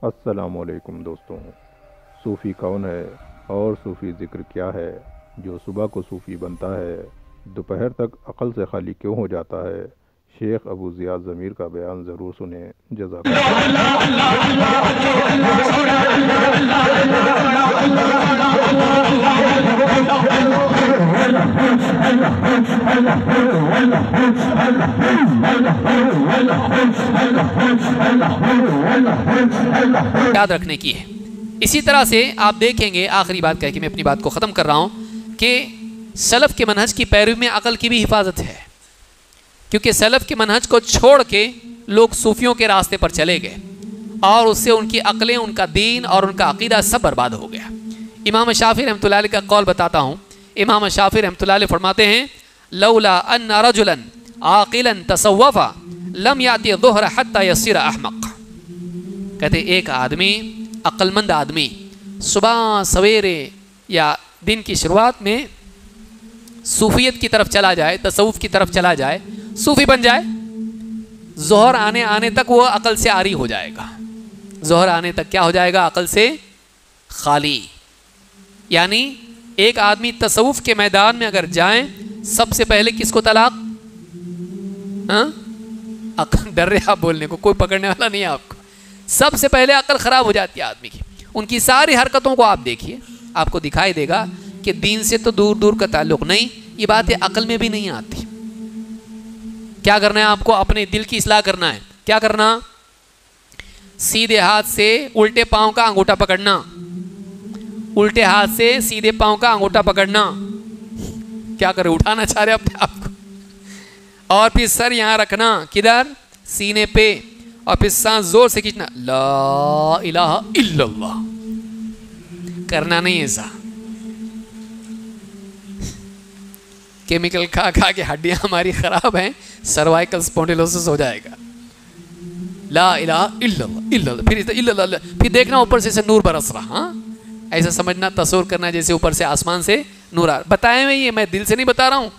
السلام علیکم دوستوں، صوفی کون ہے اور صوفی ذکر کیا ہے؟ جو صبح کو صوفی بنتا ہے دوپہر تک عقل سے خالی کیوں ہو جاتا ہے؟ شیخ ابو زیاد ضمیر کا بیان ضرور سنیں، جزاک یاد رکھنے کی ہے۔ اسی طرح سے آپ دیکھیں گے، آخری بات کہہ کے میں اپنی بات کو ختم کر رہا ہوں، کہ سلف کے منہج کی پیروی میں عقل کی بھی حفاظت ہے، کیونکہ سلف کے منہج کو چھوڑ کے لوگ صوفیوں کے راستے پر چلے گئے اور اس سے ان کی عقلیں، ان کا دین اور ان کا عقیدہ سب برباد ہو گیا۔ امام شافعی رحمۃ اللہ علیہ کا قول بتاتا ہوں۔ امام شافعی رحمۃ اللہ علیہ فرماتے ہیں، لولا ان رجلا عاقلا تصوف لم یاتی الظہر حتی یصیر احمق۔ کہتے ایک آدمی، عقل مند آدمی، صبح سویرے یا دن کی شروعات میں صوفیت کی طرف چلا جائے، تصوف کی طرف چلا جائے، صوفی بن جائے، ظہر آنے تک وہ عقل سے عاری ہو جائے گا۔ ظہر آنے تک کیا ہو جائے گا؟ عقل سے خالی۔ یعنی ایک آدمی تصوف کے میدان میں اگر جائیں، سب سے پہلے کس کو طلاق؟ ڈر رہے آپ بولنے کو، کوئی پکڑنے والا نہیں ہے آپ کو۔ سب سے پہلے عقل خراب ہو جاتی ہے آدمی کی۔ ان کی ساری حرکتوں کو آپ دیکھیے، آپ کو دکھائی دے گا کہ دین سے تو دور دور کا تعلق نہیں، یہ باتیں عقل میں بھی نہیں آتی۔ کیا کرنا ہے آپ کو؟ اپنے دل کی اصلاح کرنا ہے۔ کیا کرنا؟ سیدھے ہاتھ سے الٹے پاؤں کا انگوٹھا پکڑنا، الٹے ہاتھ سے سیدھے پاؤں کا انگوٹھا پکڑنا۔ کیا کرے؟ اٹھانا چاہ رہے اپنے آپ کو، اور پھر سر یہاں رکھنا، کدھر؟ سینے پہ، اور پھر سانس زور سے کھینچنا، لا الہ الا اللہ۔ کرنا نہیں ایسا، کیمیکل کھا کھا کے ہڈیاں ہماری خراب ہیں، سروائیکل سپونڈیلوسس ہو جائے گا۔ لا الہ الا اللہ، الا اللہ، پھر الا اللہ، پھر دیکھنا اوپر سے نور برس رہا۔ ہاں ایسا سمجھنا، تصور کرنا جیسے اوپر سے آسمان سے نور آ۔ بتائے میں یہ، میں دل سے نہیں بتا رہا ہوں،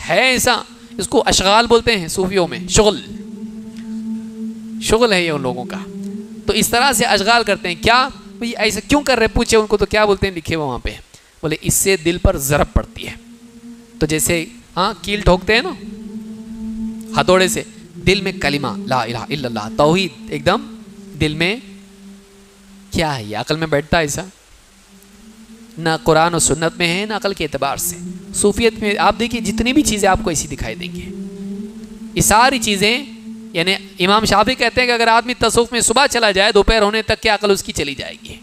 ہے ایسا۔ اس کو اشغال بولتے ہیں صوفیوں میں، شغل ہے یہ ان لوگوں کا۔ تو اس طرح سے اشغال کرتے ہیں۔ کیا ایسا کیوں کر رہے؟ پوچھے ان کو تو کیا بولتے ہیں، لکھے ہوئے وہاں پہ، بولے اس سے دل پر ضرب پڑتی ہے۔ تو جیسے کیل ٹھوکتے ہیں نا ہتھوڑے سے، دل میں کلمہ لا الہ الا اللہ، توحید ایک دم دل میں، کیا ہے یہ؟ عقل میں بیٹھتا ہے ایسا؟ نہ قرآن و سنت میں ہے، نہ عقل کے اعتبار سے۔ صوفیت میں آپ دیکھیے جتنی بھی چیزیں آپ کو ایسی دکھائی دیں گے، یہ ساری چیزیں، یعنی امام شافعی کہتے ہیں کہ اگر آدمی تصوف میں صبح چلا جائے، دوپہر ہونے تک کی عقل اس کی چلی جائے گی۔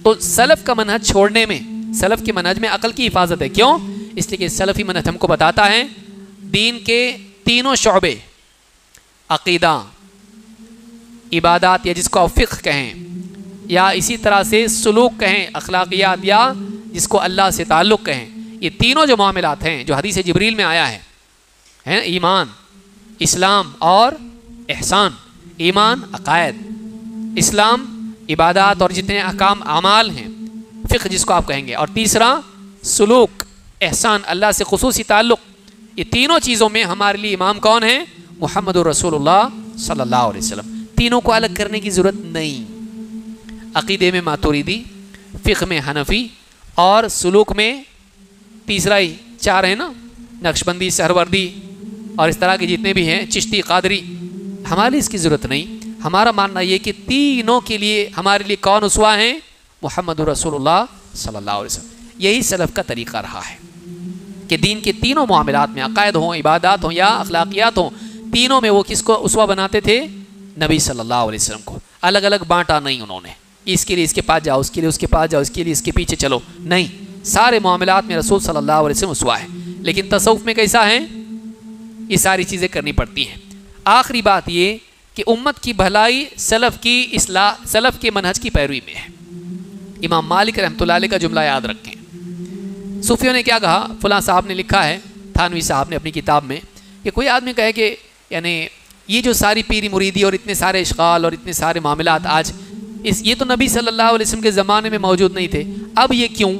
تو سلف کا منہج چھوڑنے میں، سلف کے منہج میں عقل کی حفاظت ہے۔ کیوں؟ اس لیے کہ سلفی منہج ہم کو بتاتا ہے دین کے تینوں شعبے، عقیدہ، عبادات یا جس کو آپ فقہ کہیں، یا اسی طرح سے سلوک کہیں، اخلاقیات، یا جس کو اللہ سے تعلق کہیں، یہ تینوں جو معاملات ہیں جو حدیث جبریل میں آیا ہے ایمان، اسلام اور احسان۔ ایمان عقائد، اسلام عبادات اور جتنے احکام اعمال ہیں، فقہ جس کو آپ کہیں گے، اور تیسرا سلوک، احسان، اللہ سے خصوصی تعلق۔ یہ تینوں چیزوں میں ہمارے لیے امام کون ہیں؟ محمد رسول اللہ صلی اللہ علیہ وسلم۔ تینوں کو الگ کرنے کی ضرورت نہیں۔ عقیدے میں ماتوریدی، فقہ میں حنفی، اور سلوک میں تیسرا ہی، چار ہیں نا، نقشبندی، سہروردی اور اس طرح کے جتنے بھی ہیں، چشتی، قادری۔ ہمارے لیے اس کی ضرورت نہیں۔ ہمارا ماننا یہ کہ تینوں کے لیے ہمارے لیے کون اسوہ ہیں؟ محمد رسول اللہ صلی اللہ علیہ وسلم۔ یہی سلف کا طریقہ رہا ہے کہ دین کے تینوں معاملات میں، عقائد ہوں، عبادات ہوں یا اخلاقیات ہوں، تینوں میں وہ کس کو اسوہ بناتے تھے؟ نبی صلی اللہ علیہ وسلم کو۔ الگ الگ بانٹا نہیں انہوں نے، اس کے لیے اس کے پاس جاؤ، اس کے لیے اس کے پاس جاؤ، اس کے لیے اس کے پیچھے چلو، نہیں، سارے معاملات میں رسول صلی اللہ علیہ وسلم اسوہ ہے۔ لیکن تصوف میں کیسا ہے؟ یہ ساری چیزیں کرنی پڑتی ہیں۔ آخری بات یہ کہ امت کی بھلائی سلف کی اصلاح، سلف کے منہج کی پیروی میں ہے۔ امام مالک رحمۃ اللہ علیہ کا جملہ یاد رکھیں۔ صوفیوں نے کیا کہا؟ فلاں صاحب نے لکھا ہے، تھانوی صاحب نے اپنی کتاب میں، کہ کوئی آدمی کہے کہ یعنی یہ جو ساری پیری مریدی اور اتنے سارے اشغال اور اتنے سارے معاملات آج یہ تو نبی صلی اللہ علیہ وسلم کے زمانے میں موجود نہیں تھے، اب یہ کیوں؟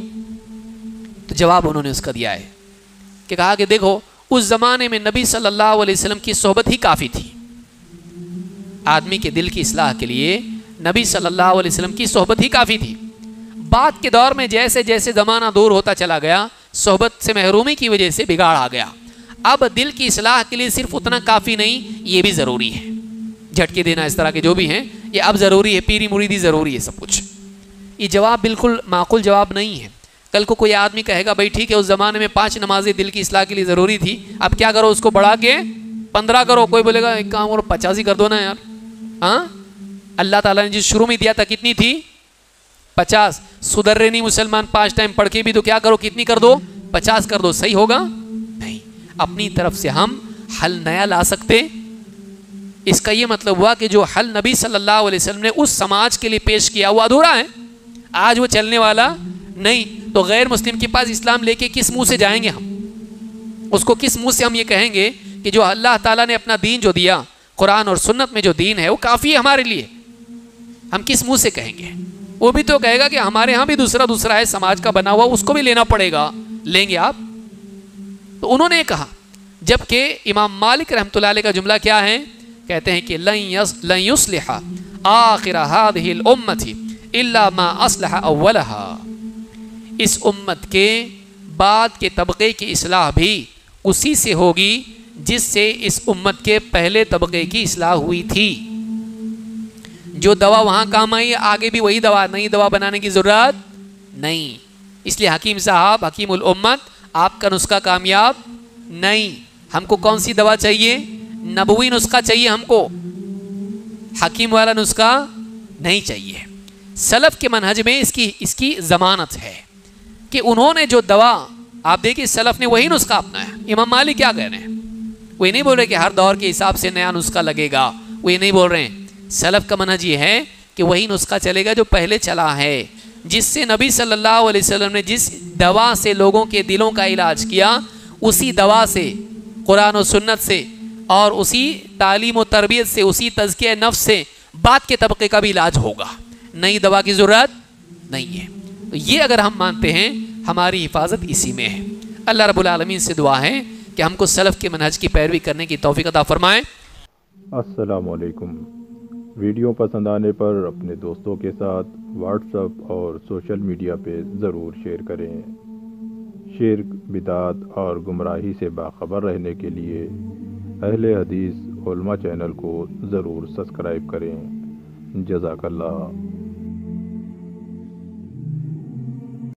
تو جواب انہوں نے اس کا دیا ہے کہ کہا کہ دیکھو، اس زمانے میں نبی صلی اللہ علیہ وسلم کی صحبت ہی کافی تھی، آدمی کے دل کی اصلاح کے لیے نبی صلی اللہ علیہ وسلم کی صحبت ہی کافی تھی۔ بعد کے دور میں جیسے جیسے زمانہ دور ہوتا چلا گیا، صحبت سے محرومی کی وجہ سے بگاڑ آ گیا۔ اب دل کی اصلاح کے لیے صرف اتنا کافی نہیں، یہ بھی ضروری ہے۔ جھٹکے دینا اس طرح کے جو بھی ہیں یہ اب ضروری ہے، پیری مریدی ضروری ہے، سب کچھ۔ یہ جواب بالکل معقول جواب نہیں ہے۔ کل کو کوئی آدمی کہے گا بھائی ٹھیک ہے اس زمانے میں 5 نمازیں دل کی اصلاح کے لیے ضروری تھی، اب کیا کرو اس کو بڑھا کے 15 کرو۔ کوئی بولے گا ایک کام کرو 50 ہی کر دو نا یار۔ ہاں، اللہ تعالیٰ نے جس شروع میں دیا تھا کتنی تھی؟ 50۔ سدھر رہے نہیں مسلمان 5 ٹائم پڑھ کے بھی، تو کیا کرو کتنی کر دو؟ 50 کر دو۔ صحیح ہوگا؟ نہیں۔ اپنی طرف سے ہم حل نیا لا سکتے؟ اس کا یہ مطلب ہوا کہ جو حل نبی صلی اللہ علیہ وسلم نے اس سماج کے لیے پیش کیا وہ ادھورا ہے، آج وہ چلنے والا نہیں۔ تو غیر مسلم کے پاس اسلام لے کے کس منہ سے جائیں گے ہم؟ اس کو کس منہ سے ہم یہ کہیں گے کہ جو اللہ تعالیٰ نے اپنا دین جو دیا، قرآن اور سنت میں جو دین ہے وہ کافی ہے ہمارے لیے؟ ہم کس منہ سے کہیں گے؟ وہ بھی تو کہے گا کہ ہمارے ہاں بھی دوسرا ہے سماج کا بنا ہوا، اس کو بھی لینا پڑے گا۔ لیں گے آپ؟ تو انہوں نے کہا، جبکہ امام مالک رحمۃ اللہ علیہ کا جملہ کیا ہے؟ کہتے ہیں کہ لن يصلح آخر هذه الامة الا ما اصلح اولها، اس امت کے بعد کے طبقے کی اصلاح بھی اسی سے ہوگی جس سے اس امت کے پہلے طبقے کی اصلاح ہوئی تھی۔ جو دوا وہاں کام آئی آگے بھی وہی دوا، نئی دوا بنانے کی ضرورت نہیں۔ اس لیے حکیم صاحب، حکیم الامت، آپ کا نسخہ کامیاب نہیں۔ ہم کو کون سی دوا چاہیے؟ نبوی نسخہ چاہیے ہم کو، حکیم والا نسخہ نہیں چاہیے۔ سلف کے منہج میں اس کی ضمانت ہے کہ انہوں نے جو دوا، آپ دیکھیں سلف نے وہی نسخہ اپنایا۔ امام مالک کیا کہہ رہے ہیں؟ وہ یہ نہیں بول رہے کہ ہر دور کے حساب سے نیا نسخہ لگے گا، وہ یہ نہیں بول رہے ہیں۔ سلف کا منہج یہ ہے کہ وہی نسخہ چلے گا جو پہلے چلا ہے، جس سے نبی صلی اللہ علیہ وسلم نے جس دوا سے لوگوں کے دلوں کا علاج کیا، اسی دوا سے، قرآن و سنت سے، اور اسی تعلیم و تربیت سے، اسی تزکیہ نفس سے بعد کے طبقے کا بھی علاج ہوگا۔ نئی دوا کی ضرورت نہیں ہے۔ یہ اگر ہم مانتے ہیں ہماری حفاظت اسی میں ہے۔ اللہ رب العالمین سے دعا ہے کہ ہم کو سلف کے منہج کی پیروی کرنے کی توفیق عطا فرمائے۔ السلام علیکم۔ ویڈیو پسند آنے پر اپنے دوستوں کے ساتھ واٹس ایپ اور سوشل میڈیا پہ ضرور شیئر کریں۔ شرک، بدعت اور گمراہی سے باخبر رہنے کے لیے اہل حدیث علماء چینل کو ضرور سبسکرائب کریں۔ جزاک اللہ۔